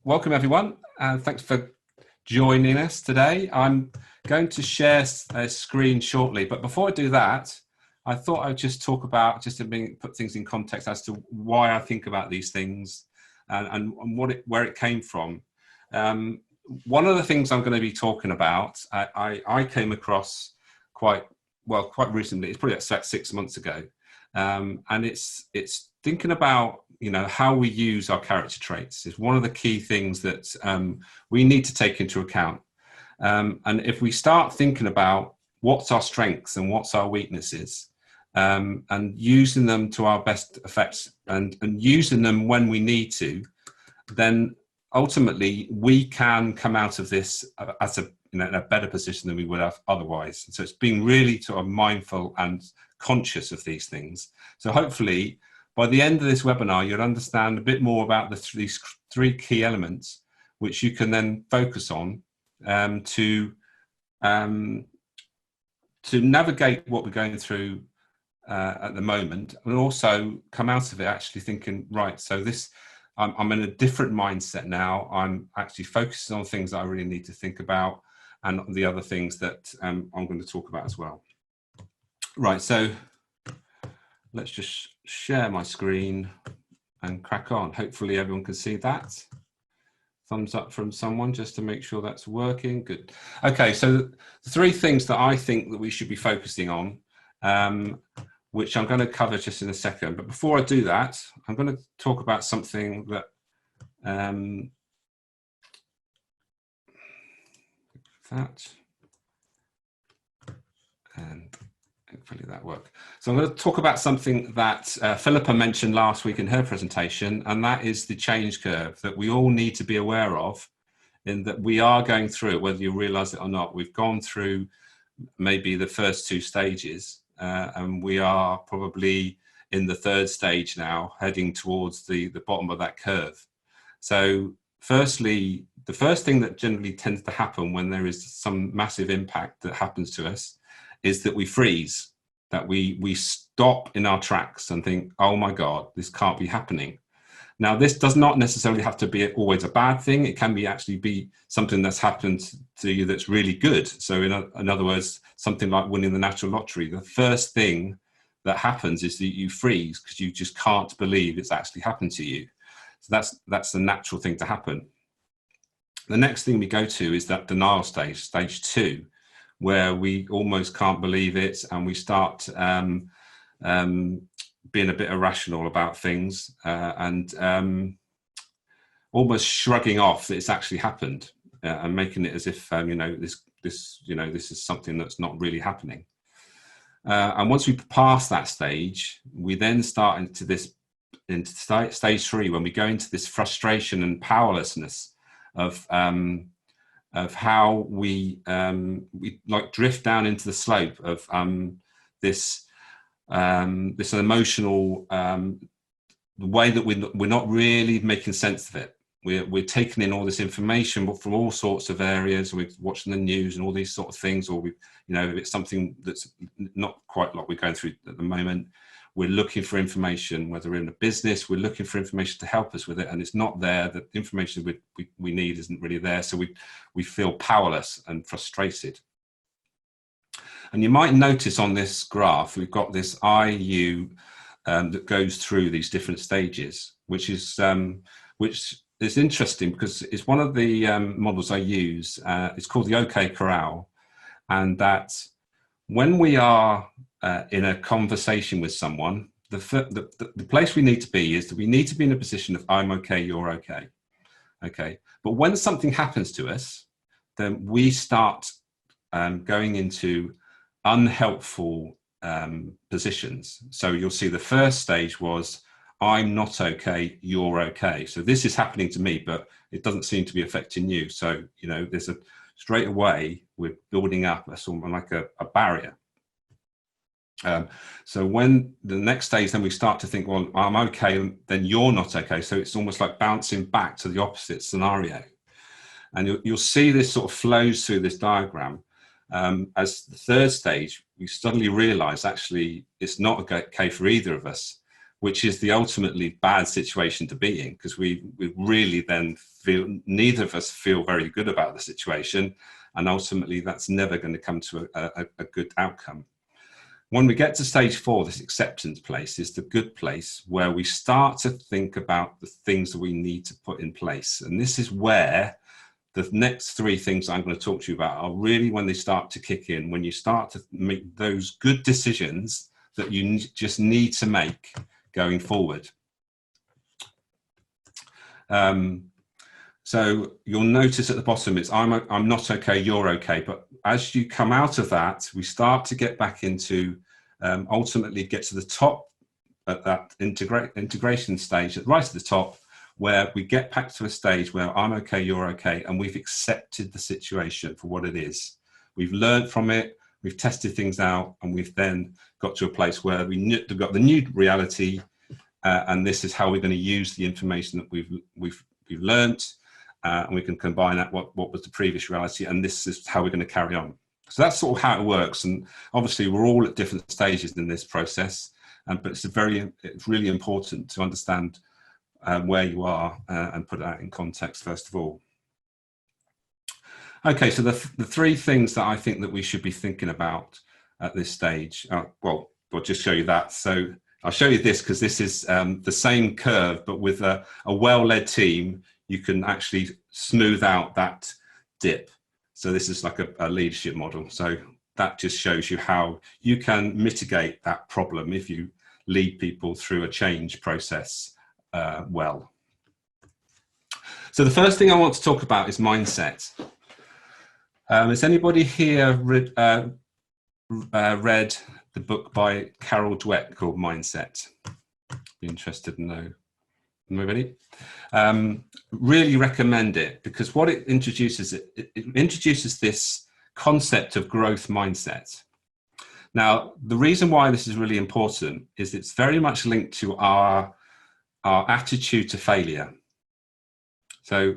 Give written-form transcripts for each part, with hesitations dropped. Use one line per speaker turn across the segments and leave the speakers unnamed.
Welcome everyone, and thanks for joining us today. I'm going to share a screen shortly, but before I do that, I thought I'd just talk about, just to put things in context as to why I think about these things and where it came from. One of the things I'm going to be talking about, I came across quite recently. It's probably about 6 months ago, and it's thinking about how we use our character traits is one of the key things that we need to take into account. And if we start thinking about what's our strengths and what's our weaknesses, and using them to our best effects and using them when we need to, then ultimately we can come out of this as in a better position than we would have otherwise. So it's being really sort of mindful and conscious of these things. So hopefully by the end of this webinar, you'll understand a bit more about these three key elements, which you can then focus on to navigate what we're going through at the moment, and also come out of it actually thinking, right, so I'm in a different mindset now. I'm actually focusing on things that I really need to think about, and the other things that I'm going to talk about as well. Right, so let's just share my screen and crack on. Hopefully everyone can see that. Thumbs up from someone just to make sure that's working. Good. Okay, so the three things that I think that we should be focusing on, which I'm going to cover just in a second. But before I do that, I'm going to talk about something that and hopefully that worked. So I'm going to talk about something that Philippa mentioned last week in her presentation, and that is the change curve that we all need to be aware of, in that we are going through it, whether you realize it or not. We've gone through maybe the first two stages, and we are probably in the third stage now, heading towards the bottom of that curve. So firstly, the first thing that generally tends to happen when there is some massive impact that happens to us is that we freeze, that we stop in our tracks and think, oh my God, this can't be happening. Now, this does not necessarily have to be always a bad thing. It can actually be something that's happened to you that's really good. So in other words, something like winning the national lottery. The first thing that happens is that you freeze because you just can't believe it's actually happened to you. So that's the natural thing to happen. The next thing we go to is that denial stage, stage 2, where we almost can't believe it, and we start being a bit irrational about things and almost shrugging off that it's actually happened and making it as if this is something that's not really happening. And once we pass that stage, we then start into stage 3, when we go into this frustration and powerlessness of how we like drift down into the slope of this emotional the way that we're not really making sense of it. We're taking in all this information from all sorts of areas. We're watching the news and all these sort of things, or if it's something that's not quite like we're going through at the moment, we're looking for information. Whether we're in a business, we're looking for information to help us with it, and it's not there. The information we need isn't really there, so we feel powerless and frustrated. And you might notice on this graph, we've got this IU that goes through these different stages, which is interesting because it's one of the models I use. It's called the OK Corral, and that when we are in a conversation with someone, the place we need to be is that we need to be in a position of I'm okay, you're okay. Okay. But when something happens to us, then we start going into unhelpful positions. So you'll see the first stage was I'm not okay, you're okay. So this is happening to me, but it doesn't seem to be affecting you. So, there's straight away we're building up sort of like a barrier. So when the next stage, then we start to think, well, I'm okay, then you're not okay. So it's almost like bouncing back to the opposite scenario. And you'll see this sort of flows through this diagram. As the third stage, we suddenly realize actually it's not okay for either of us. which is the ultimately bad situation to be in, because we really then feel, neither of us feel very good about the situation, and ultimately that's never going to come to a good outcome. When we get to stage 4, this acceptance place is the good place where we start to think about the things that we need to put in place. And this is where the next 3 things I'm going to talk to you about are really when they start to kick in, when you start to make those good decisions that you just need to make going forward. So you'll notice at the bottom, it's I'm not okay, you're okay. But as you come out of that, we start to get back into, ultimately get to the top at that integration stage, right at the top, where we get back to a stage where I'm okay, you're okay, and we've accepted the situation for what it is. We've learned from it, we've tested things out, and we've then got to a place where we've got the new reality, and this is how we're going to use the information that we've learned, and we can combine that what was the previous reality, and this is how we're going to carry on. So that's sort of how it works, and obviously we're all at different stages in this process, but it's really important to understand where you are and put that in context first of all. Okay, so the 3 things that I think that we should be thinking about at this stage, well, I'll just show you that. So I'll show you this because this is the same curve, but with a well-led team, you can actually smooth out that dip. So this is like a leadership model. So that just shows you how you can mitigate that problem if you lead people through a change process well. So the first thing I want to talk about is mindset. Has anybody here read the book by Carol Dweck called Mindset? Be interested to know. Nobody? Really recommend it, because what it introduces, it introduces this concept of growth mindset. Now, the reason why this is really important is it's very much linked to our attitude to failure. So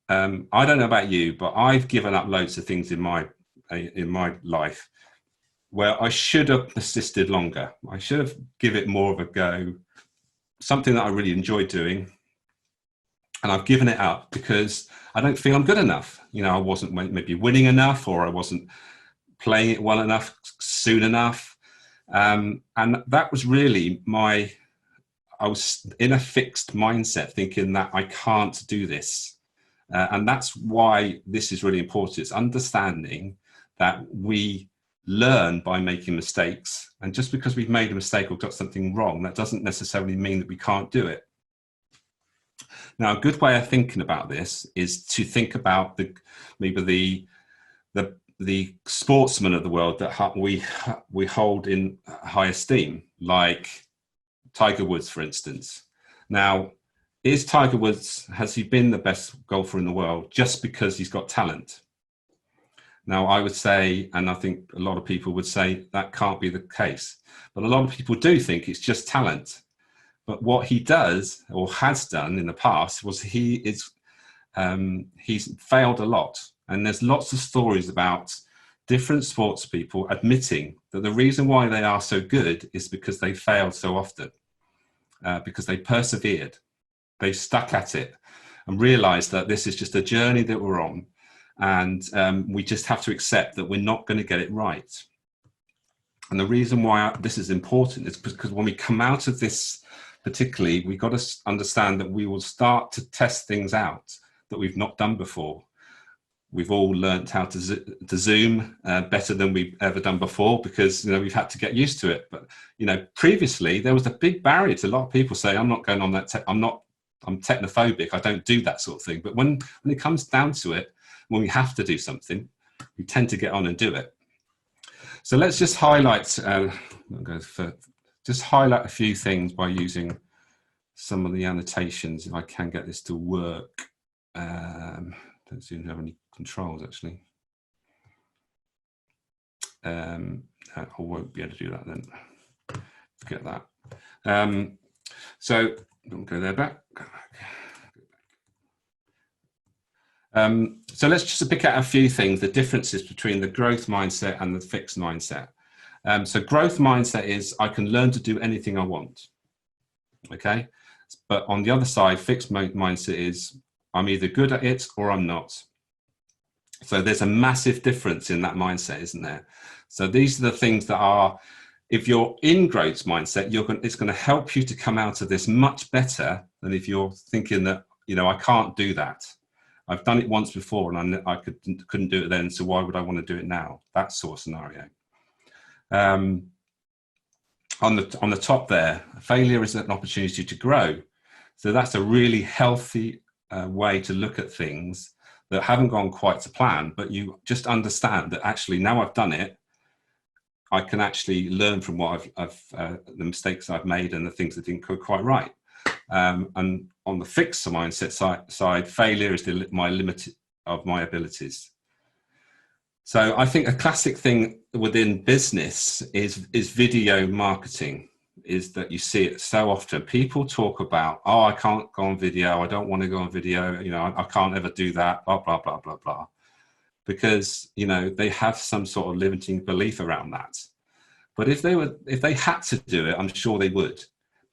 I don't know about you, but I've given up loads of things in my life where I should have persisted longer. I should have given it more of a go, something that I really enjoyed doing, and I've given it up because I don't feel I'm good enough. You know, I wasn't maybe winning enough, or I wasn't playing it well enough soon enough, and that was really I was in a fixed mindset thinking that I can't do this. And that's why this is really important. It's understanding that we learn by making mistakes. And just because we've made a mistake or got something wrong, that doesn't necessarily mean that we can't do it. Now, a good way of thinking about this is to think about maybe the sportsmen of the world that we hold in high esteem, like Tiger Woods, for instance. Now, has he been the best golfer in the world just because he's got talent? Now, I would say, and I think a lot of people would say, that can't be the case. But a lot of people do think it's just talent. But what he does, or has done in the past, was he's failed a lot. And there's lots of stories about different sports people admitting that the reason why they are so good is because they failed so often, because they persevered. They stuck at it and realized that this is just a journey that we're on, and we just have to accept that we're not going to get it right. And the reason why this is important is because when we come out of this, particularly, we've got to understand that we will start to test things out that we've not done before. We've all learned how to Zoom better than we've ever done before, because we've had to get used to it. But previously there was a big barrier to a lot of people saying, I'm not going on that. I'm technophobic. I don't do that sort of thing. But when it comes down to it, when we have to do something, we tend to get on and do it. So let's just highlight. Just highlight a few things by using some of the annotations. If I can get this to work. Don't seem to have any controls actually. I won't be able to do that then. Forget that. So don't go there back. So let's just pick out a few things, the differences between the growth mindset and the fixed mindset. So growth mindset is I can learn to do anything I want. Okay. But on the other side, fixed mindset is I'm either good at it or I'm not. So there's a massive difference in that mindset, isn't there? So these are the things that are, if you're in growth mindset, it's going to help you to come out of this much better than if you're thinking that, I can't do that. I've done it once before and I couldn't do it then, so why would I want to do it now? That sort of scenario. On the top there, failure is an opportunity to grow. So that's a really healthy way to look at things that haven't gone quite to plan, but you just understand that actually now I've done it, I can actually learn from what the mistakes I've made and the things that didn't go quite right. And on the fixed mindset side, failure is my limit of my abilities. So I think a classic thing within business is video marketing, is that you see it so often. People talk about, oh, I can't go on video. I don't want to go on video. I can't ever do that, blah, blah, blah, blah, blah. Because, they have some sort of limiting belief around that. But if they had to do it, I'm sure they would.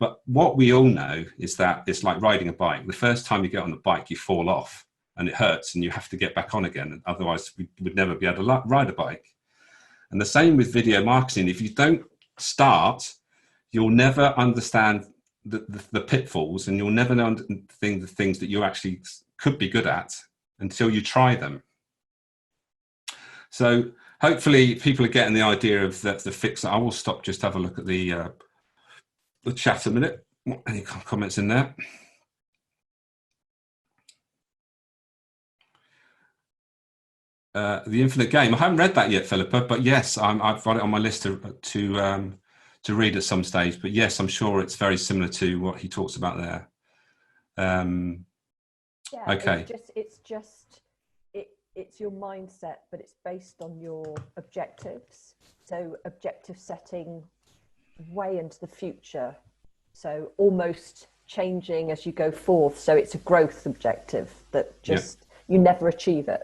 But what we all know is that it's like riding a bike. The first time you get on the bike, you fall off and it hurts and you have to get back on again. Otherwise, we would never be able to ride a bike. And the same with video marketing. If you don't start, you'll never understand the pitfalls, and you'll never know the things that you actually could be good at until you try them. So hopefully people are getting the idea of the fix. I will stop, just have a look at the chat a minute. Any comments in there? The Infinite Game. I haven't read that yet, Philippa, but yes, I've got it on my list to read at some stage. But yes, I'm sure it's very similar to what he talks about there.
Yeah,
okay.
It's your mindset, but it's based on your objectives. So objective setting way into the future. So almost changing as you go forth. So it's a growth objective that just, you never achieve it.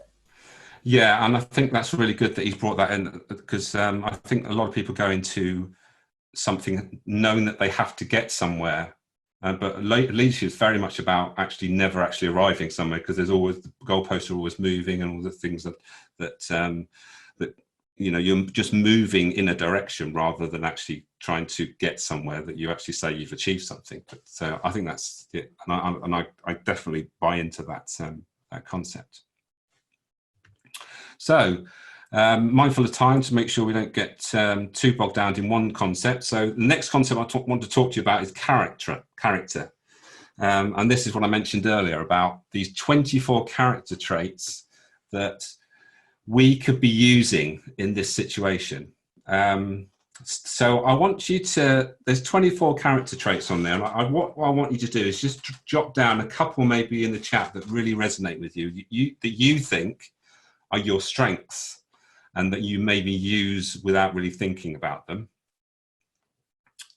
Yeah, and I think that's really good that he's brought that in, because I think a lot of people go into something knowing that they have to get somewhere. But leadership is very much about actually never actually arriving somewhere, because there's always, the goalposts are always moving, and all the things that you're just moving in a direction rather than actually trying to get somewhere that you actually say you've achieved something. But, so I think that's it, and I definitely buy into that concept. So mindful of time to make sure we don't get too bogged down in one concept. So the next concept I want to talk to you about is character. And this is what I mentioned earlier about these 24 character traits that we could be using in this situation. So I want you to, there's 24 character traits on there. And what I want you to do is just jot down a couple maybe in the chat that really resonate with you, that you think are your strengths, and that you maybe use without really thinking about them.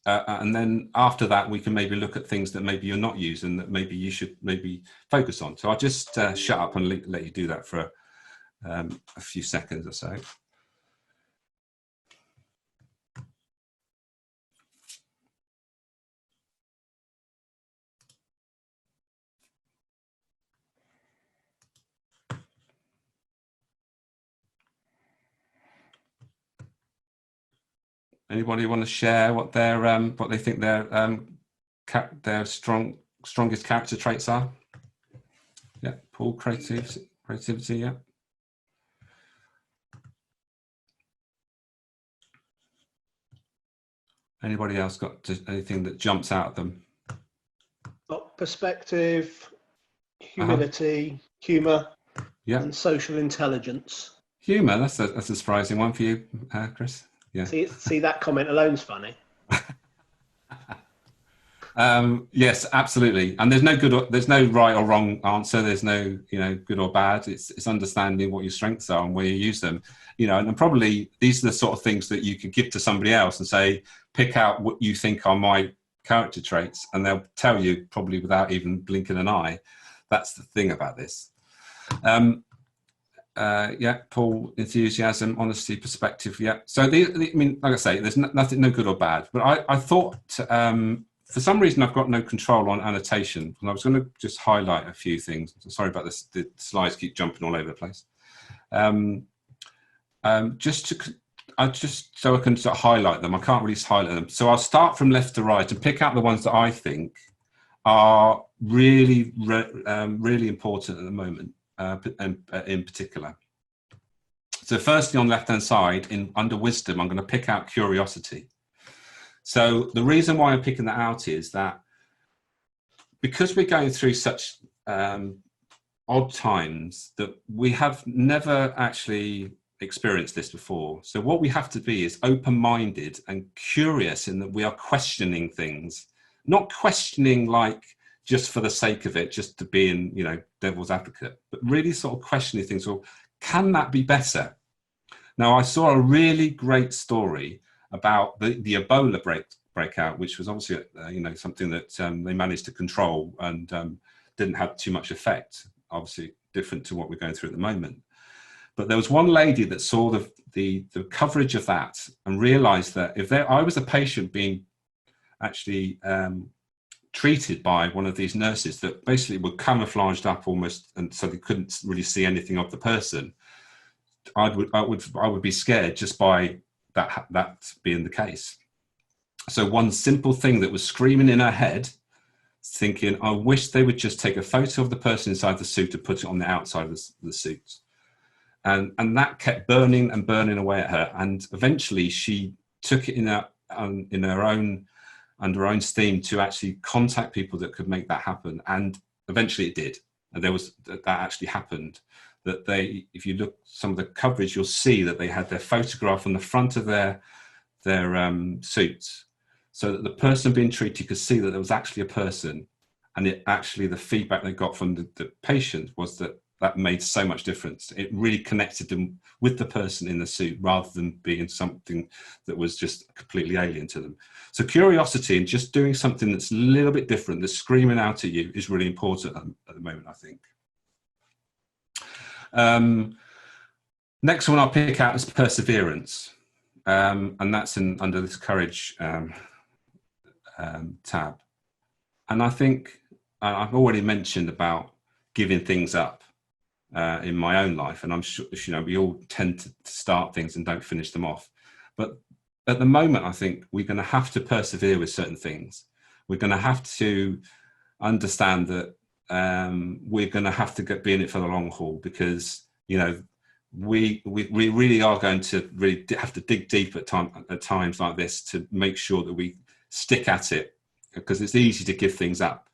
And then after that, we can maybe look at things that maybe you're not using that maybe you should maybe focus on. So I'll just shut up and let you do that for a few seconds or so. Anybody want to share what what they think their strongest character traits are? Yeah, Paul, creativity, yeah. Anybody else got anything that jumps out at them?
Got perspective, humility, humour, and social intelligence.
Humour, that's a surprising one for you, Chris. Yeah.
See that comment alone's funny.
Yes, absolutely. And there's no right or wrong answer. There's no, good or bad. It's understanding what your strengths are and where you use them. And probably these are the sort of things that you could give to somebody else and say, pick out what you think are my character traits, and they'll tell you probably without even blinking an eye. That's the thing about this. Paul, enthusiasm, honesty, perspective. Yeah. So like I say, there's nothing, no good or bad. But I thought for some reason, I've got no control on annotation, and I was going to just highlight a few things. Sorry about this, the slides keep jumping all over the place. Just so I can sort of highlight them. I can't really highlight them. So I'll start from left to right and pick out the ones that I think are really, really important at the moment, and in particular. So firstly, on the left-hand side, under wisdom, I'm going to pick out curiosity. So the reason why I'm picking that out is that because we're going through such odd times that we have never actually experienced this before. So what we have to be is open-minded and curious in that we are questioning things, not questioning like just for the sake of it, just to be in, you know, devil's advocate, but really sort of questioning things. Well, can that be better? Now, I saw a really great story about the Ebola breakout, which was obviously, you know, something that they managed to control and didn't have too much effect, obviously different to what we're going through at the moment. But there was one lady that saw the coverage of that and realized that if I was a patient being actually treated by one of these nurses that basically were camouflaged up almost, and so they couldn't really see anything of the person, I would be scared just by that being the case. So one simple thing that was screaming in her head, thinking, I wish they would just take a photo of the person inside the suit and put it on the outside of the suit. And that kept burning and burning away at her. And eventually she took it in her own, under her own steam, to actually contact people that could make that happen. And eventually it did. And that actually happened. That if you look some of the coverage, you'll see that they had their photograph on the front of their suits, so that the person being treated could see that there was actually a person. And the feedback they got from the patient was that made so much difference. It really connected them with the person in the suit rather than being something that was just completely alien to them. So curiosity and just doing something that's a little bit different, that's screaming out at you, is really important at the moment, I think. Next one I'll pick out is perseverance. And that's under this courage tab. And I think I've already mentioned about giving things up in my own life, and I'm sure, you know, we all tend to start things and don't finish them off. But at the moment, I think we're going to have to persevere with certain things. We're going to have to understand that we're going to have to be in it for the long haul, because, you know, we really are going to really have to dig deep at times like this to make sure that we stick at it, because it's easy to give things up,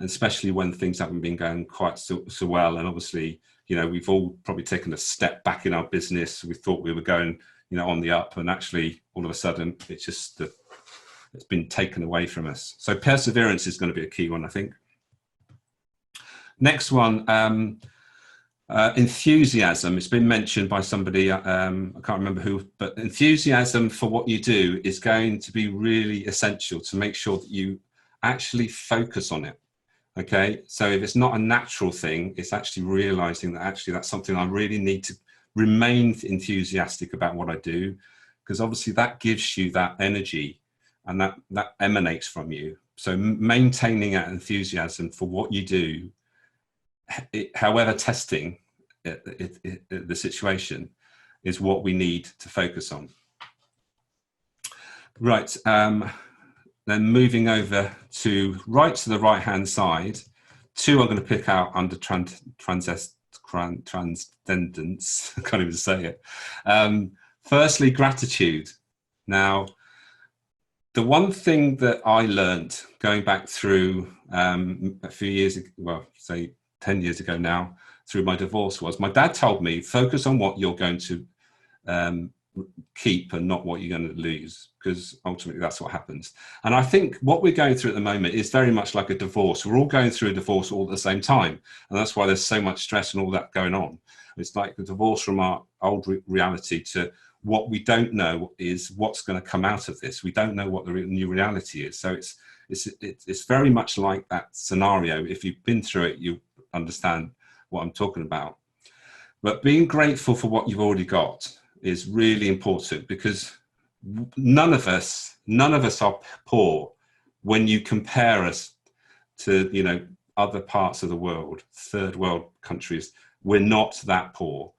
especially when things haven't been going quite so well. And obviously, you know, we've all probably taken a step back in our business. We thought we were going, you know, on the up, and actually all of a sudden it's just it's been taken away from us. So perseverance is going to be a key one, I think. Next one, enthusiasm. It's been mentioned by somebody, I can't remember who, but enthusiasm for what you do is going to be really essential to make sure that you actually focus on it. Okay, so if it's not a natural thing, it's actually realizing that actually that's something I really need to remain enthusiastic about what I do, because obviously that gives you that energy and that emanates from you. So maintaining that enthusiasm for what you do, however testing the situation, is what we need to focus on. Right, then moving over to the right hand side, two I'm going to pick out under transcendence. I can't even say it. Firstly, gratitude. Now, the one thing that I learned going back through a few years ago, well, say 10 years ago now, through my divorce, was my dad told me, focus on what you're going to keep and not what you're going to lose, because ultimately that's what happens. And I think what we're going through at the moment is very much like a divorce. We're all going through a divorce all at the same time, and that's why there's so much stress and all that going on. It's like the divorce from our old reality to what we don't know is what's going to come out of this. We don't know what the new reality is. So it's very much like that scenario. If you've been through it, you understand what I'm talking about. But being grateful for what you've already got is really important, because none of us are poor when you compare us to, you know, other parts of the world, third world countries. We're not that poor.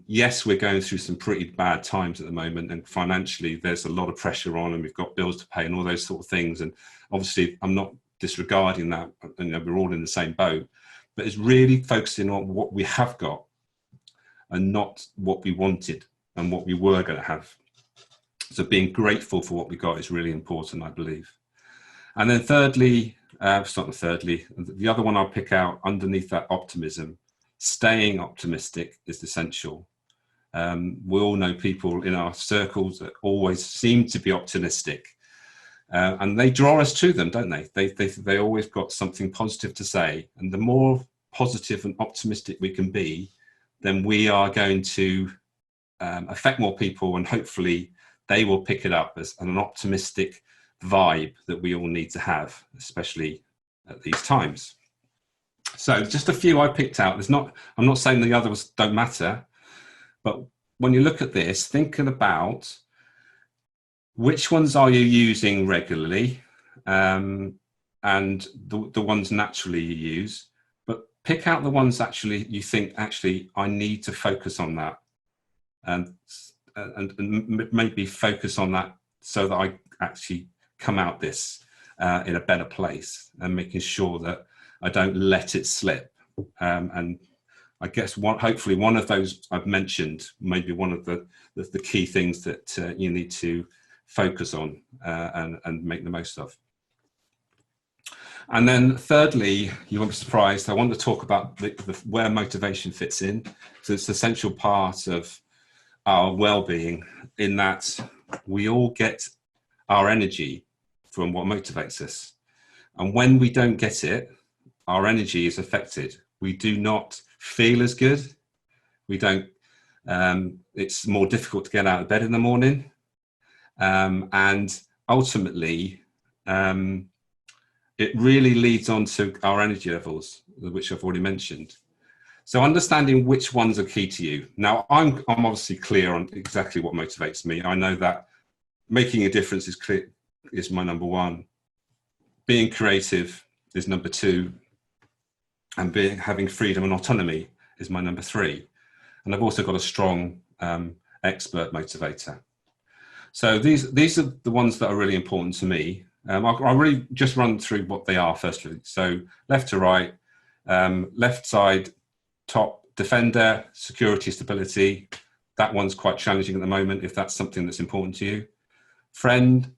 Yes, we're going through some pretty bad times at the moment, and financially there's a lot of pressure on, and we've got bills to pay and all those sort of things. And obviously I'm not disregarding that, you know, we're all in the same boat, but it's really focusing on what we have got and not what we wanted and what we were going to have. So being grateful for what we got is really important, I believe. And then thirdly, the other one I'll pick out underneath that optimism, staying optimistic is essential. We all know people in our circles that always seem to be optimistic, and they draw us to them, don't they? They always got something positive to say, and the more positive and optimistic we can be, then we are going to affect more people, and hopefully they will pick it up as an optimistic vibe that we all need to have, especially at these times. So just a few I picked out. I'm not saying the others don't matter, but when you look at this, thinking about which ones are you using regularly, and the ones naturally you use, but pick out the ones actually you think, actually, I need to focus on that, and maybe focus on that so that I actually come out this in a better place, and making sure that I don't let it slip. And I guess hopefully one of those I've mentioned, maybe one of the key things that you need to focus on and make the most of. And then thirdly, you won't be surprised, I want to talk about where motivation fits in. So it's an essential part of our well-being, in that we all get our energy from what motivates us. And when we don't get it, our energy is affected. We do not feel as good. We don't, it's more difficult to get out of bed in the morning. And ultimately, it really leads on to our energy levels, which I've already mentioned. So understanding which ones are key to you. Now, I'm obviously clear on exactly what motivates me. I know that making a difference is my number one. Being creative is number two. And having freedom and autonomy is my number three. And I've also got a strong expert motivator. So these are the ones that are really important to me. I'll really just run through what they are firstly. So left to right, left side, top, defender, security, stability. That one's quite challenging at the moment if that's something that's important to you. Friend,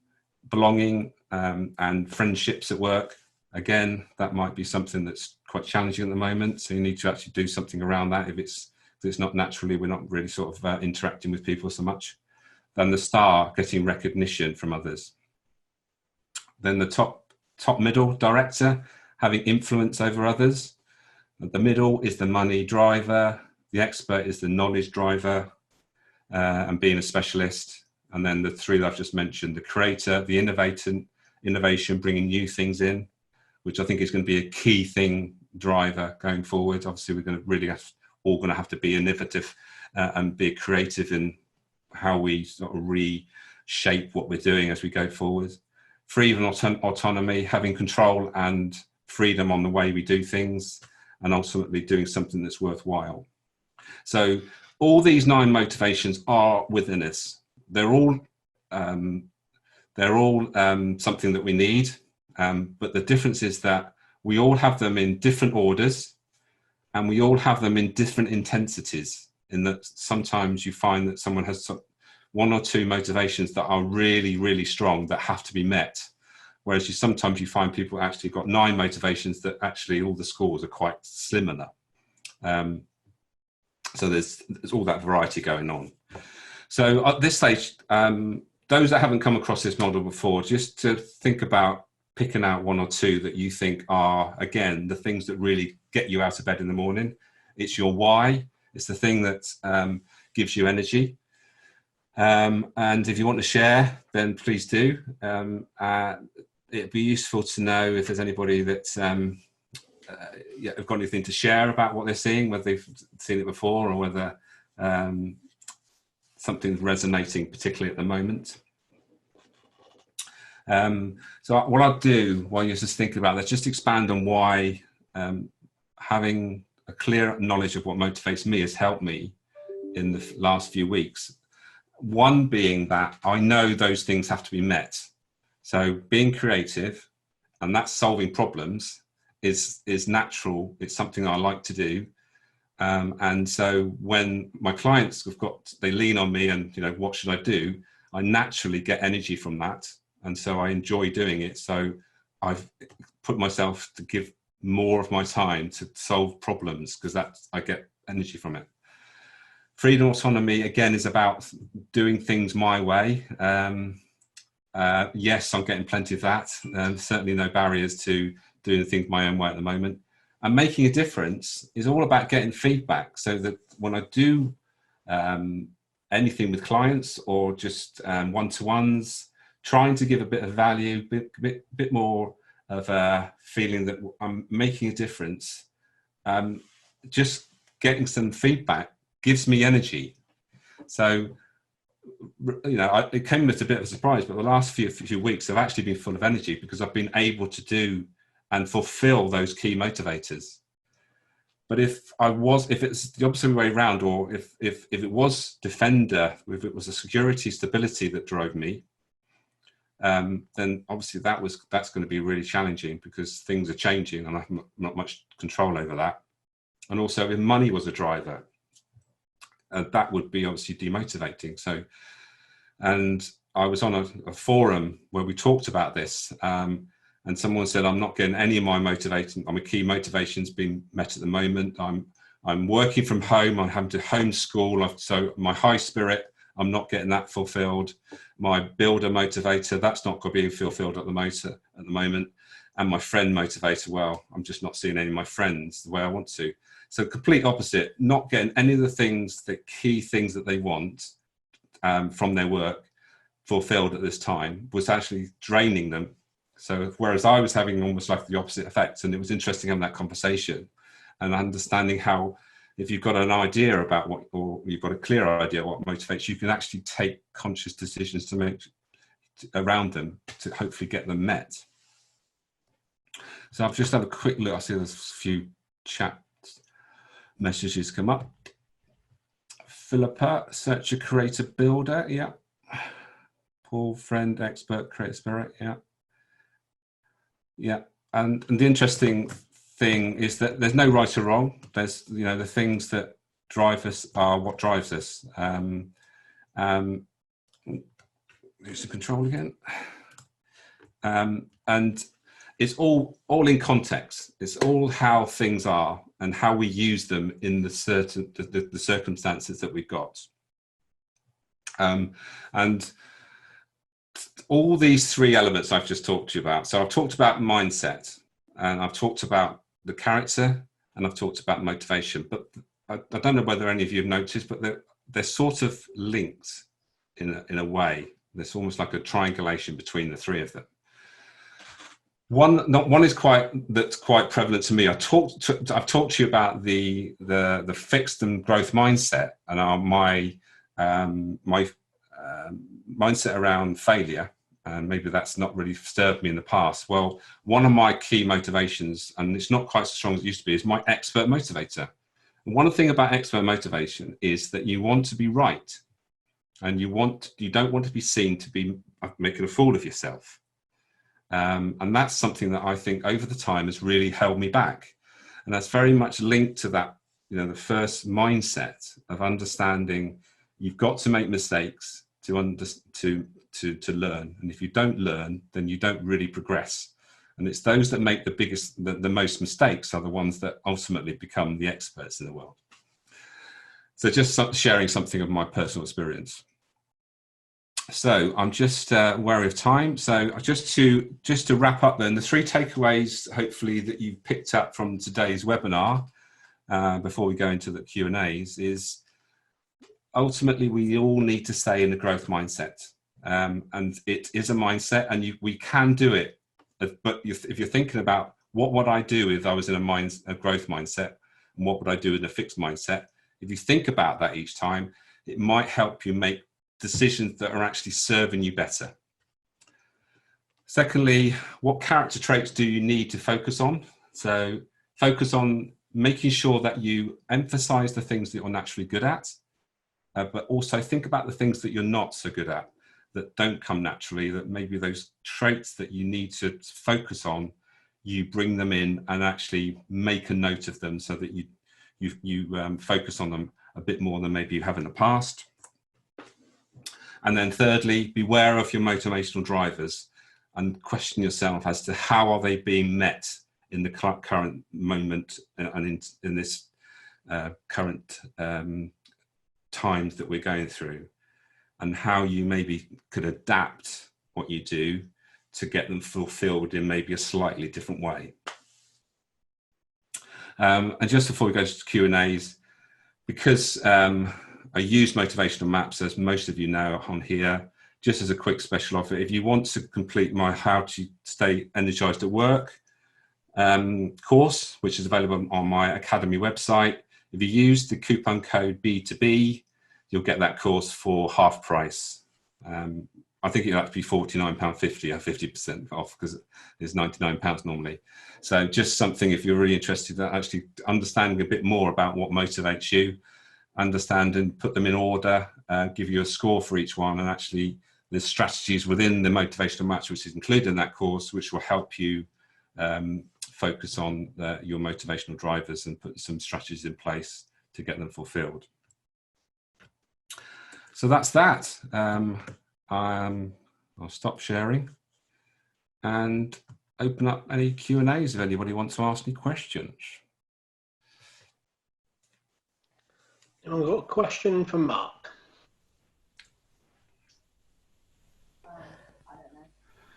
belonging, and friendships at work. Again, that might be something that's quite challenging at the moment. So you need to actually do something around that. If it's not naturally, we're not really sort of interacting with people so much. Then the star, getting recognition from others. Then the top middle, director, having influence over others. The middle is the money driver. The expert is the knowledge driver, and being a specialist. And then the three that I've just mentioned, the creator, the innovation, bringing new things in, which I think is going to be a key thing driver going forward. Obviously, we're going to really all going to have to be innovative and be creative in how we sort of reshape what we're doing as we go forward. Freedom, autonomy, having control and freedom on the way we do things, and ultimately doing something that's worthwhile. So all these 9 motivations are within us. They're all something that we need, but the difference is that we all have them in different orders, and we all have them in different intensities, in that sometimes you find that someone has 1 or 2 motivations that are really, really strong that have to be met. Whereas sometimes you find people actually got 9 motivations that actually all the scores are quite similar. So there's all that variety going on. So at this stage, those that haven't come across this model before, just to think about picking out 1 or 2 that you think are, again, the things that really get you out of bed in the morning. It's your why. It's the thing that gives you energy. And if you want to share, then please do. It'd be useful to know if there's anybody that have got anything to share about what they're seeing, whether they've seen it before or whether something's resonating particularly at the moment. So what I'll do while you're just thinking about that, just expand on why having a clear knowledge of what motivates me has helped me in the last few weeks. One being that I know those things have to be met. So being creative, and that's solving problems, is natural. It's something I like to do. And so when my clients they lean on me and, what should I do? I naturally get energy from that. And so I enjoy doing it. So I've put myself to give more of my time to solve problems, because I get energy from it. Freedom, autonomy, again, is about doing things my way. Yes, I'm getting plenty of that. Certainly no barriers to doing things my own way at the moment. And making a difference is all about getting feedback, so that when I do anything with clients or just one-to-ones, trying to give a bit of value, bit more of a feeling that I'm making a difference. Just getting some feedback gives me energy. So, it came as a bit of a surprise, but the last few weeks have actually been full of energy, because I've been able to do and fulfill those key motivators. But if it's the opposite way around, or if it was Defender, if it was a security stability that drove me, then obviously that's going to be really challenging, because things are changing and I've not much control over that. And also, if money was a driver, that would be obviously demotivating. So, and I was on a forum where we talked about this, and someone said, I'm not getting any of my key motivations being met at the moment. I'm working from home, I'm having to homeschool, so my high spirit, I'm not getting that fulfilled. My builder motivator, that's not being fulfilled at the moment. And my friend motivator, well, I'm just not seeing any of my friends the way I want to. So complete opposite, not getting any of the key things that they want from their work fulfilled at this time, was actually draining them. So whereas I was having almost like the opposite effects, and it was interesting having that conversation and understanding how, if you've got an idea about or you've got a clear idea what motivates, you can actually take conscious decisions to make around them to hopefully get them met. So I've just had a quick look. I see there's a few chat messages come up. Philippa, searcher, creator, builder. Yeah. Paul, friend, expert, creator, spirit. Yeah. Yeah. And the interesting thing is that there's no right or wrong. There's, the things that drive us are what drives us. Lose the control again. And it's all in context. It's all how things are and how we use them in the circumstances that we've got. And all these three elements I've just talked to you about. So I've talked about mindset, and I've talked about the character, and I've talked about motivation. But I don't know whether any of you have noticed, but they're sort of linked in a way. There's almost like a triangulation between the three of them. One is quite prevalent to me. I've talked to you about the fixed and growth mindset, and my mindset around failure, and maybe that's not really disturbed me in the past. Well, one of my key motivations, and it's not quite so strong as it used to be, is my expert motivator. And one thing about expert motivation is that you want to be right, and you don't want to be seen to be making a fool of yourself. And that's something that I think over the time has really held me back. And that's very much linked to that, the first mindset of understanding you've got to make mistakes to learn. And if you don't learn, then you don't really progress. And it's those that make the most mistakes are the ones that ultimately become the experts in the world. So just sharing something of my personal experience. So I'm just wary of time. So just to wrap up then, the three takeaways, hopefully, that you picked up from today's webinar, before we go into the Q&As, is ultimately we all need to stay in the growth mindset. And it is a mindset, and we can do it. But if you're thinking about what would I do if I was in a growth mindset, and what would I do in a fixed mindset, if you think about that each time, it might help you make decisions that are actually serving you better. Secondly, what character traits do you need to focus on? So focus on making sure that you emphasize the things that you're naturally good at, but also think about the things that you're not so good at, that don't come naturally, that maybe those traits that you need to focus on, you bring them in and actually make a note of them so that you focus on them a bit more than maybe you have in the past. And then thirdly, beware of your motivational drivers and question yourself as to how are they being met in the current moment and in this current times that we're going through, and how you maybe could adapt what you do to get them fulfilled in maybe a slightly different way. And just before we go to Q&As, because I use motivational maps, as most of you know on here, just as a quick special offer, if you want to complete my How to Stay Energized at Work course, which is available on my Academy website, if you use the coupon code B2B, you'll get that course for half price. I think it'll have to be £49.50 or 50% off, because it's £99 normally. So just something, if you're really interested in actually understanding a bit more about what motivates you, understand and put them in order, give you a score for each one, and actually there's strategies within the motivational match which is included in that course which will help you focus on your motivational drivers and put some strategies in place to get them fulfilled. So that's that. I'll stop sharing and open up any Q&As if anybody wants to ask any questions.
I've got a question from Mark.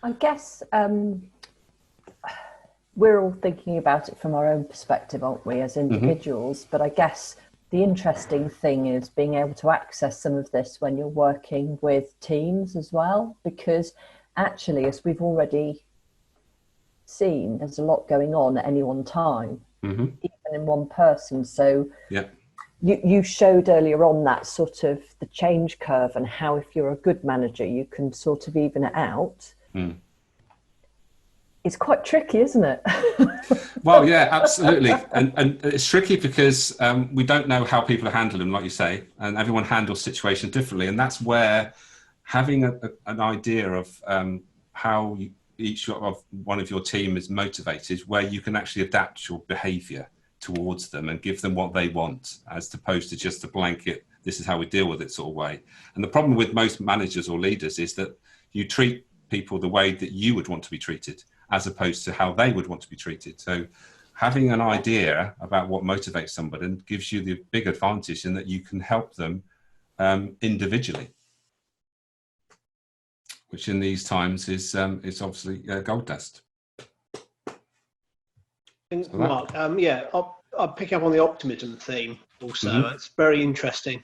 I guess we're all thinking about it from our own perspective, aren't we, as individuals? But I guess the interesting thing is being able to access some of this when you're working with teams as well, because actually, as we've already seen, there's a lot going on at any one time, even in one person. So
yeah.
You showed earlier on that sort of the change curve and how if you're a good manager, you can sort of even it out. It's quite tricky, isn't it?
Well, yeah, absolutely. And it's tricky because we don't know how people are handling them, like you say, and everyone handles situations differently. And that's where having an idea of how each of one of your team is motivated, where you can actually adapt your behavior towards them and give them what they want, as opposed to just a blanket, this is how we deal with it sort of way. And the problem with most managers or leaders is that you treat people the way that you would want to be treated, as opposed to how they would want to be treated. So having an idea about what motivates somebody gives you the big advantage in that you can help them individually, which in these times is obviously gold dust.
Mark, yeah, I'll pick up on the optimism theme also. It's very interesting.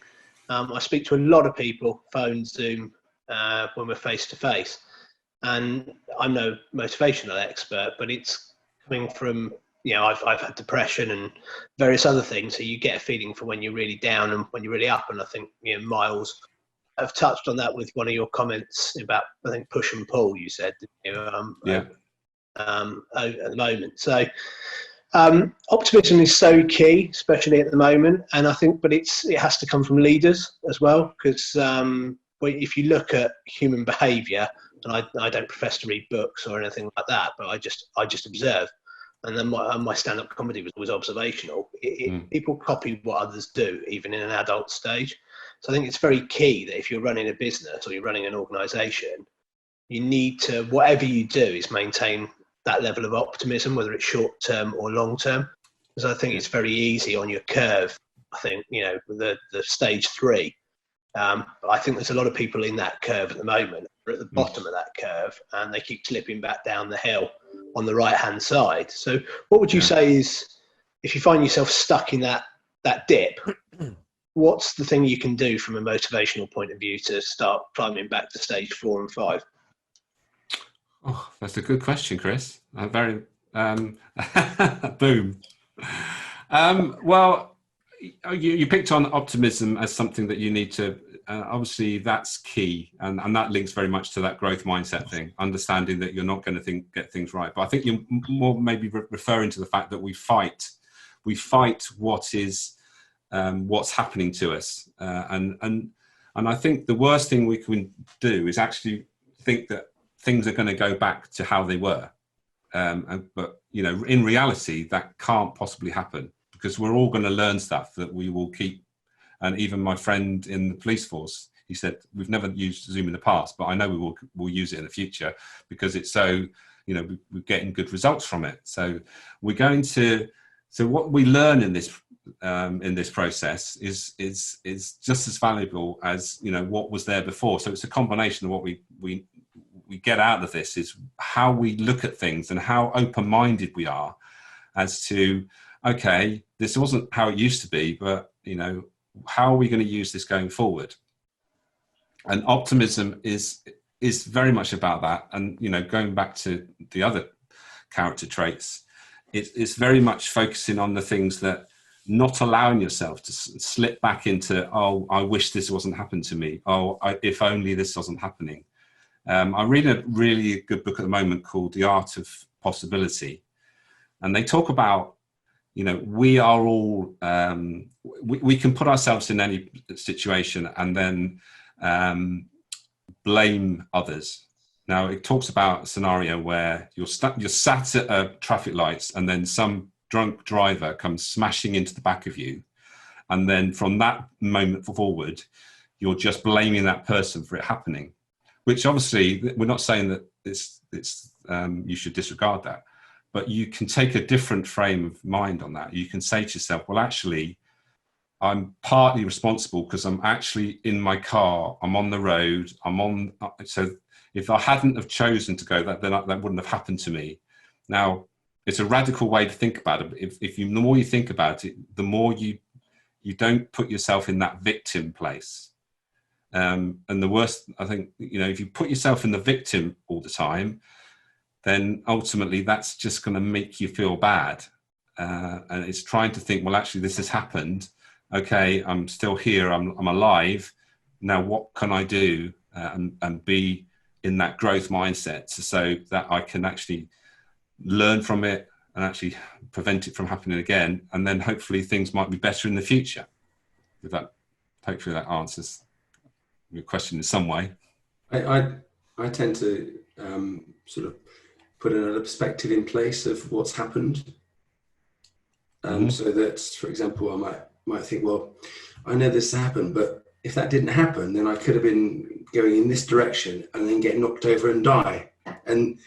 I speak to a lot of people, phone, Zoom, when we're face to face, and I'm no motivational expert, but it's coming from, you know, I've had depression and various other things, so you get a feeling for when you're really down and when you're really up. And I think, you know, Miles have touched on that with one of your comments about, I think, push and pull, you said, you know,
yeah.
At the moment. So optimism is so key, especially at the moment. And I think, but it has to come from leaders as well, because if you look at human behaviour, and I don't profess to read books or anything like that, but I just observe. And then my stand-up comedy was always observational. People copy what others do, even in an adult stage. So I think it's very key that if you're running a business or you're running an organisation, you need to, whatever you do, is maintain that level of optimism, whether it's short term or long term. Because I think it's very easy on your curve. I think, you know, the stage 3. I think there's a lot of people in that curve at the moment, are at the bottom of that curve, and they keep slipping back down the hill on the right hand side. So what would you say is, if you find yourself stuck in that dip, what's the thing you can do from a motivational point of view to start climbing back to stage 4 and 5?
Oh, that's a good question, Chris. Very boom. Well, you picked on optimism as something that you need to, obviously that's key, and that links very much to that growth mindset thing, understanding that you're not going to get things right. But I think you're more maybe referring to the fact that we fight what is what's happening to us, and I think the worst thing we can do is actually think that things are going to go back to how they were, but in reality that can't possibly happen, because we're all going to learn stuff that we will keep. And even my friend in the police force, he said, we've never used Zoom in the past, but I know we'll use it in the future, because it's so, we're getting good results from it. So we're going to, so what we learn in this process is just as valuable as, what was there before. So it's a combination of what we get out of this is how we look at things and how open-minded we are as to, okay, this wasn't how it used to be, but, how are we going to use this going forward? And optimism is very much about that. And, going back to the other character traits, it's very much focusing on the things that, not allowing yourself to slip back into, oh, I wish this wasn't happened to me. Oh, if only this wasn't happening. I read a really good book at the moment called The Art of Possibility. And they talk about, we are all, we can put ourselves in any situation and then blame others. Now, it talks about a scenario where you're sat at traffic lights and then some drunk driver comes smashing into the back of you. And then from that moment forward, you're just blaming that person for it happening, which obviously we're not saying that it's you should disregard that. But you can take a different frame of mind on that. You can say to yourself, well, actually, I'm partly responsible because I'm actually in my car, I'm on the road, so if I hadn't have chosen to go, that wouldn't have happened to me. Now, it's a radical way to think about it. But the more you think about it, the more you don't put yourself in that victim place. And the worst, I think, if you put yourself in the victim all the time, then ultimately that's just going to make you feel bad. And it's trying to think, well, actually, this has happened. Okay, I'm still here. I'm alive. Now, what can I do and be in that growth mindset so that I can actually learn from it and actually prevent it from happening again. And then hopefully things might be better in the future. Hopefully that answers your question in some way.
I tend to sort of put another perspective in place of what's happened. So that, for example, I might think, well, I know this happened, but if that didn't happen, then I could have been going in this direction and then get knocked over and die. And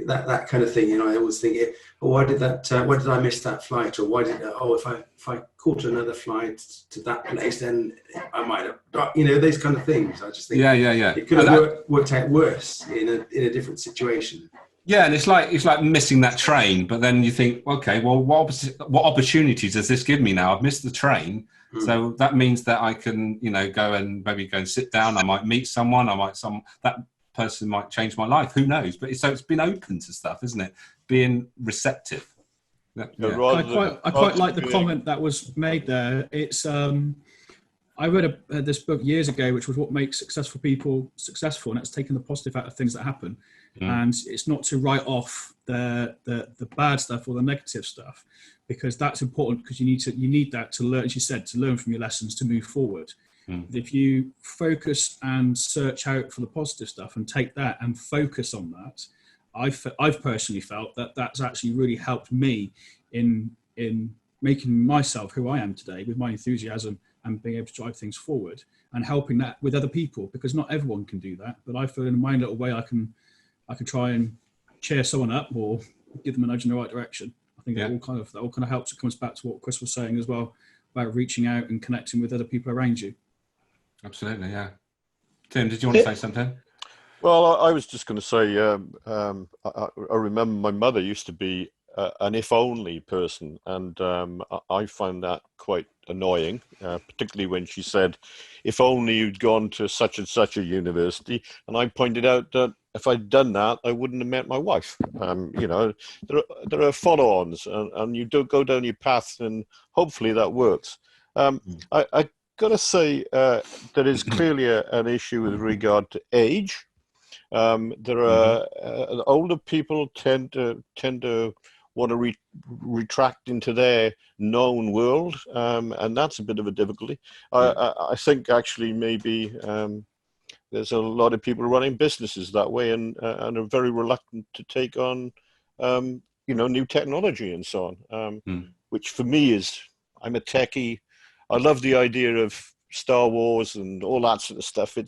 that kind of thing, I always think, why did I miss that flight? Or if I caught another flight to that place, then I might have died. Those kind of things. I just think it could have worked out worse in a different situation.
Yeah, and it's like missing that train, but then you think, okay, well, what opportunities does this give me now? I've missed the train, so that means that I can, go and sit down. I might meet someone. That person might change my life. Who knows? But it's been open to stuff, isn't it? Being receptive.
I quite like the comment that was made there. It's I read this book years ago, which was what makes successful people successful, and it's taking the positive out of things that happen. And it's not to write off the bad stuff or the negative stuff, because that's important, because you need that to learn, as you said, to learn from your lessons to move forward. If you focus and search out for the positive stuff and take that and focus on that, I've personally felt that that's actually really helped me in making myself who I am today, with my enthusiasm and being able to drive things forward and helping that with other people, because not everyone can do that. But I feel in my little way I can try and cheer someone up or give them a nudge in the right direction. I think that all kind of helps. It comes back to what Chris was saying as well about reaching out and connecting with other people around you.
Absolutely, yeah. Tim, did you want to say something?
Well, I was just going to say, I remember my mother used to be an if-only person, and I found that quite annoying, particularly when she said, if only you'd gone to such and such a university, and I pointed out that if I'd done that, I wouldn't have met my wife. There are follow-ons, and you do go down your path, and hopefully that works. I got to say there is clearly an issue with regard to age. There are older people tend to want to retract into their known world, and that's a bit of a difficulty. I think actually maybe there's a lot of people running businesses that way and are very reluctant to take on new technology and so on, which for me is, I'm a techie. I love the idea of Star Wars and all that sort of stuff.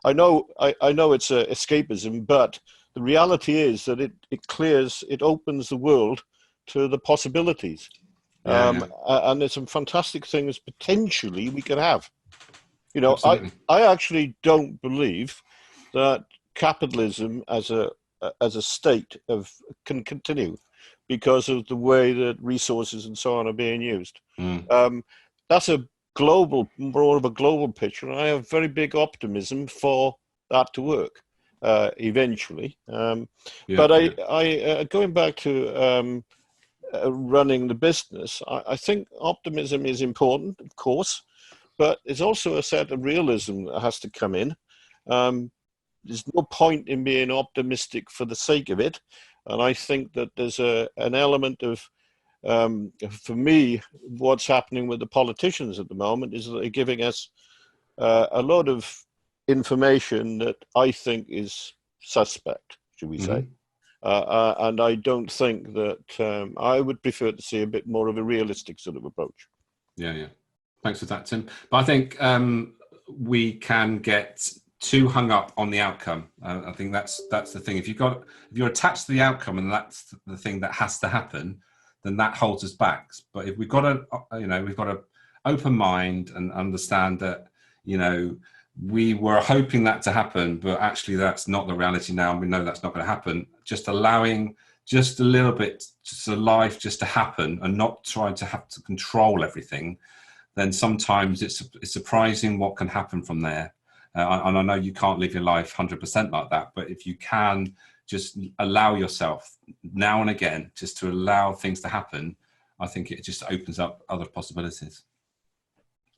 I know it's escapism, but the reality is that it opens the world to the possibilities. And there's some fantastic things potentially we could have. I actually don't believe that capitalism as a state can continue because of the way that resources and so on are being used. That's more of a global picture, and I have very big optimism for that to work eventually. But going back to running the business, I think optimism is important, of course, but there's also a set of realism that has to come in. There's no point in being optimistic for the sake of it, and I think that there's an element of for me, what's happening with the politicians at the moment is that they're giving us a lot of information that I think is suspect, should we say. And I don't think that I would prefer to see a bit more of a realistic sort of approach. Yeah.
Thanks for that, Tim. But I think we can get too hung up on the outcome. I think that's the thing. If you're attached to the outcome and that's the thing that has to happen, then that holds us back. But if we've got a open mind and understand that, we were hoping that to happen, but actually that's not the reality now, and we know that's not going to happen. Just allowing just a little bit, just a life just to happen, and not trying to have to control everything, then sometimes it's surprising what can happen from there. And I know you can't live your life 100% like that, but if you can just allow yourself now and again, just to allow things to happen, I think it just opens up other possibilities.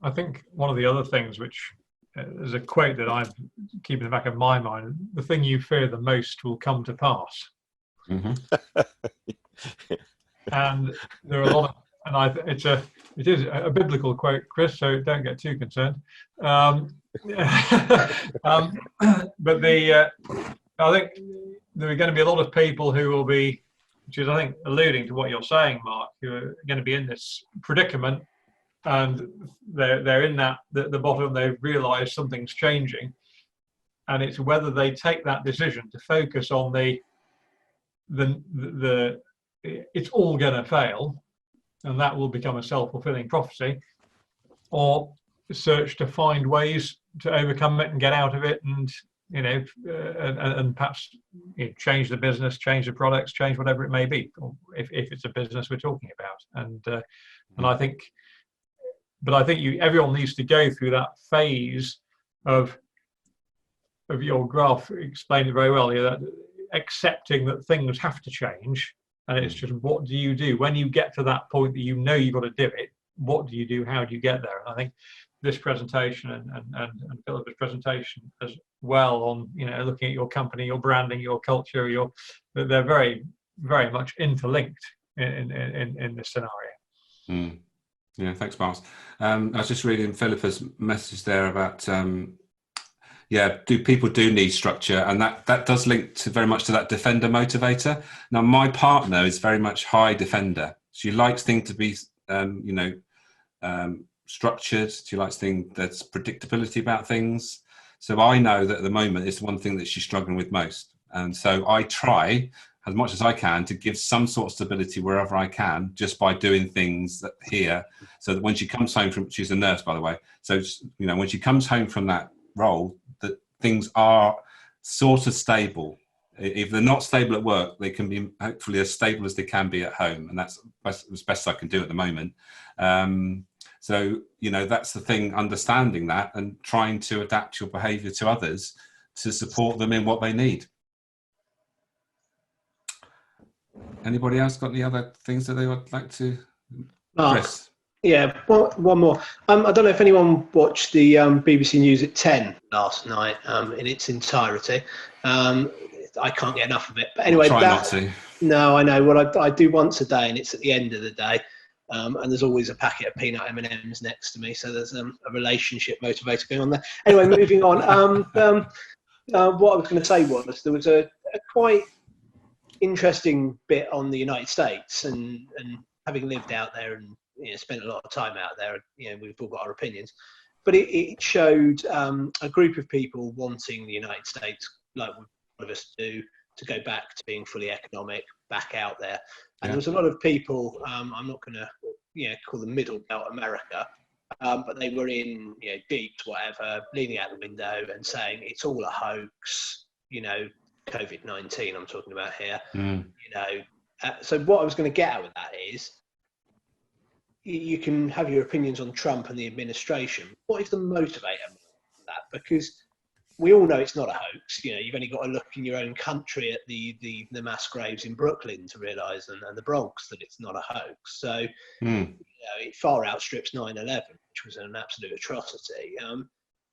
I think one of the other things, which is a quote that I keep in the back of my mind, the thing you fear the most will come to pass. And there are a lot of, and it is a biblical quote, Chris, so don't get too concerned. But I think there are going to be a lot of people who will be, which is I think alluding to what you're saying, Mark, who are going to be in this predicament, and they're in the bottom. They've realised something's changing, and it's whether they take that decision to focus on the it's all going to fail, and that will become a self-fulfilling prophecy, or search to find ways to overcome it and get out of it, and and perhaps change the business, change the products, change whatever it may be, or if it's a business we're talking about. And I think, but I think everyone needs to go through that phase of your graph explained it very well. That accepting that things have to change, and it's just what do you do when you get to that point that you've got to do it? What do you do? How do you get there? And I think this presentation and Philip's presentation as well on looking at your company, your branding, your culture, they're very, very much interlinked in this scenario.
Yeah, thanks, Mark. I was just reading Philippa's message there about people do need structure, and that does link very much to that defender motivator. Now, my partner is very much high defender. She likes things to be structured. She likes things that's predictability about things. So I know that at the moment it's one thing that she's struggling with most, and so I try as much as I can to give some sort of stability wherever I can, just by doing things here, so that when she comes home she's a nurse, by the way, so when she comes home from that role, that things are sort of stable. If they're not stable at work, they can be hopefully as stable as they can be at home, and that's as best I can do at the moment. So that's the thing, understanding that and trying to adapt your behaviour to others to support them in what they need. Anybody else got any other things that they would like to?
Mark,
Chris?
Yeah, one more. I don't know if anyone watched the BBC News at 10 last night in its entirety. I can't get enough of it. But anyway,
try not to.
No, I know. Well, I do once a day, and it's at the end of the day. And there's always a packet of peanut M&Ms next to me, so there's a relationship motivator going on there. Anyway, moving on. What I was going to say was there was a quite interesting bit on the United States, and having lived out there and spent a lot of time out there, we've all got our opinions. But it showed a group of people wanting the United States, like one of us do, to go back to being fully economic, back out there. And there was a lot of people, I'm not going to call them middle belt America, but they were in Jeeps, whatever, leaning out the window and saying it's all a hoax, COVID-19 I'm talking about here. So what I was going to get at with that is, you can have your opinions on Trump and the administration. What is the motivator for that? Because we all know it's not a hoax. You've only got to look in your own country at the mass graves in Brooklyn to realise, and the Bronx, that it's not a hoax. So it far outstrips 9/11, which was an absolute atrocity.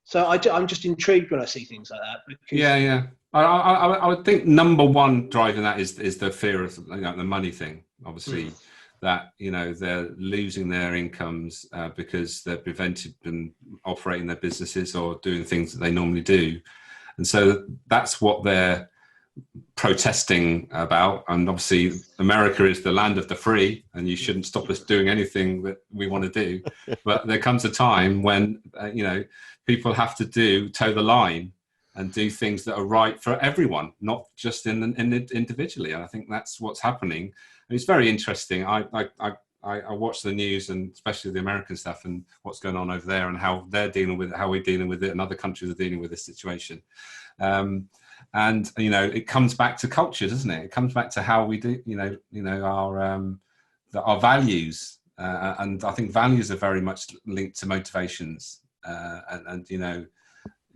So I'm just intrigued when I see things like that. Because
I would think number one driving that is the fear of the money thing. Obviously, that they're losing their incomes because they're prevented from operating their businesses or doing things that they normally do, and so that's what they're protesting about. And obviously, America is the land of the free, and you shouldn't stop us doing anything that we want to do. But there comes a time when people have to toe the line and do things that are right for everyone, not just individually. And I think that's what's happening. And it's very interesting. I watch the news, and especially the American stuff, and what's going on over there, and how they're dealing with it, how we're dealing with it, and other countries are dealing with this situation. And it comes back to culture, doesn't it? It comes back to how we do, our values, and I think values are very much linked to motivations,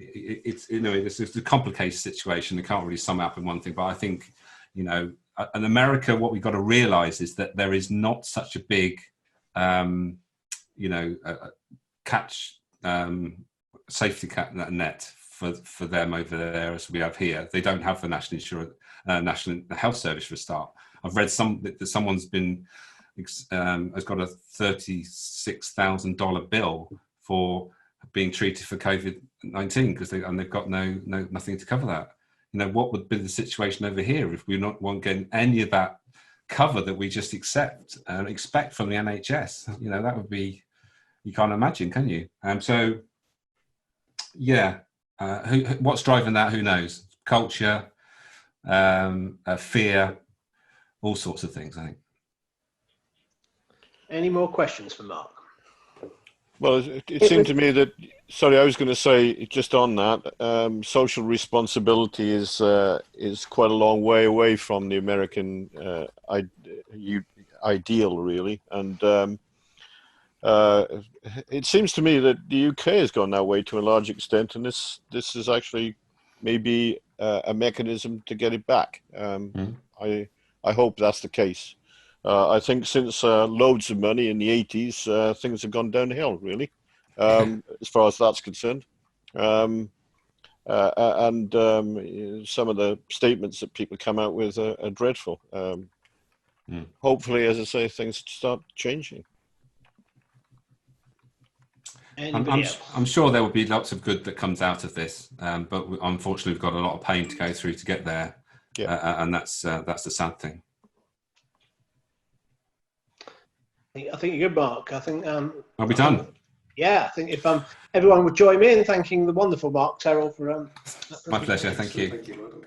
it's a complicated situation. We can't really sum it up in one thing, but I think, in America, what we've got to realize is that there is not such a big, safety net for them over there as we have here. They don't have the national health service for a start. I've read that someone's been has got a $36,000 bill for being treated for COVID-19 because they've got nothing to cover that. What would be the situation over here if we're not getting any of that cover that we just expect from the NHS? That would be, you can't imagine, can you? What's driving that? Who knows? Culture, fear, all sorts of things, I think.
Any more questions for Mark?
Well, it seemed to me that, sorry, I was going to say just on that, social responsibility is quite a long way away from the American ideal, really. And it seems to me that the UK has gone that way to a large extent, and this is actually maybe a mechanism to get it back. I hope that's the case. I think since loads of money in the 80s, things have gone downhill, really, as far as that's concerned. And some of the statements that people come out with are dreadful. Hopefully, as I say, things start changing.
I'm
sure there will be lots of good that comes out of this, but unfortunately, we've got a lot of pain to go through to get there, and that's the sad thing.
I think you're good, Mark. I think
Are we done?
I think if everyone would join me in thanking the wonderful Mark Terrell for
my pleasure. Thank you.
Thank you.